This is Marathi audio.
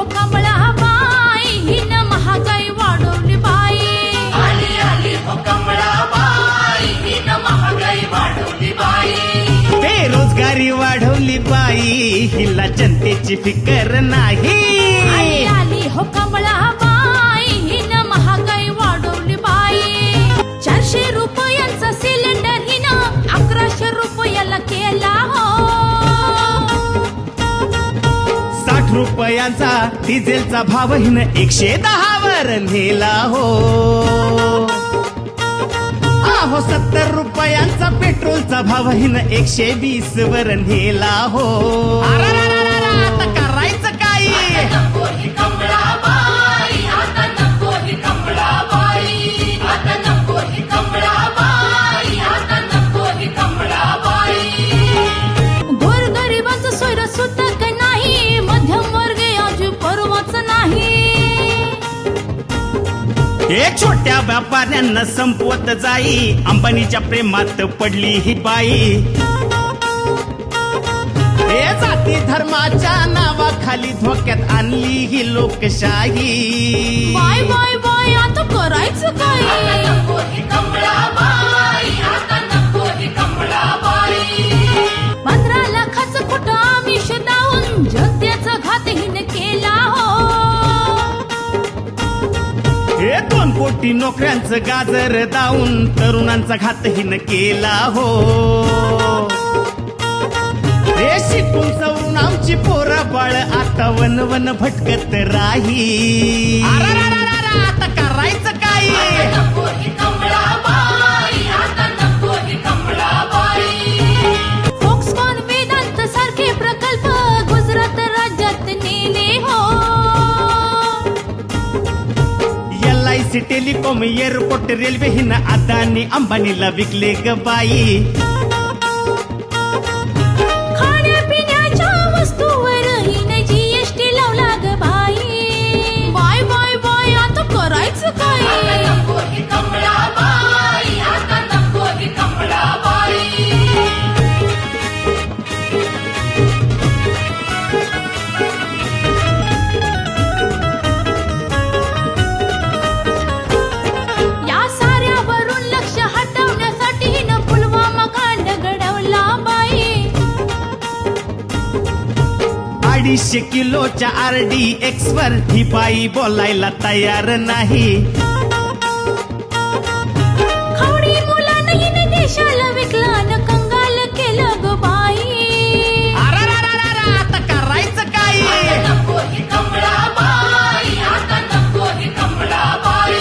हो कमळा बाई हिनं महागाई वाढवली बाई. आली आली हो कमळाबाई हिनं महागाई वाढवली बाई. बेरोजगारी वाढवली बाई हिला जनतेची फिकर नाही. आली आली हो कमळा बाई हिनं महागाई वाढवली बाई. 400 रुपयांचा सिलेंडर हिनं 1100 रुपयाला केला हो. 60 रुपयांचा डिझेलचा भाव हिनं 110 वर नेला हो. अहो 70 रुपयांचा पेट्रोलचा भाव हिनं 120 वर नेला हो. आता करायचं काय? नको ही कमळाबाई, आता नको ही कमळाबाई, आता नको ही कमळाबाई, आता नको ही कमळाबाई. गोरगरिबांचं सोयरं सुद्धा काही नाही. मध्यमवर्गीय अजून परवाच नाही. एक छोट्या व्यापाऱ्यांना संपवत जाई अंबानीच्या प्रेमात पडली ही बाई. हे जाती धर्माच्या नावाखाली धोक्यात आणली ही लोकशाही. बाय बाय बाय आता करायचं आता काय? नको ही कमळाबाई, आता नको ही कमळाबाई. 15 लाखाचं कुठं आमिष दावून जनतेचा घात हिने केला हो. हे 2 कोटी नोकऱ्यांचं गाजर दावून तरुणांचा घात हिनं केला हो. हे शिकून सवरून आमची पोरं बाळ आता वन वन भटकत राही. आता करायचं काय? नको ही कमळाबाई, आता नको ही कमळाबाई. फोक्सकॉन वेदांत सारखे प्रकल्प गुजरात राज्यात नेले हो. LIC टेलिकॉम एअरपोर्ट रेल्वे हिनं अदानी अंबानीला विकले ग बाई. खाण्यापिण्याच्या वस्तूवर हिने GST लावला ग बाई. बाय बाय बाय आता करायचं आता काय? नको ही कमळाबाई, आता नको ही कमळाबाई. या साऱ्यावरून लक्ष हटवण्यासाठी हिनं पुलवामा कांड घडवला बाई. 250 किलोच्या RDX वर ही बाई बोलायला तयार नाही.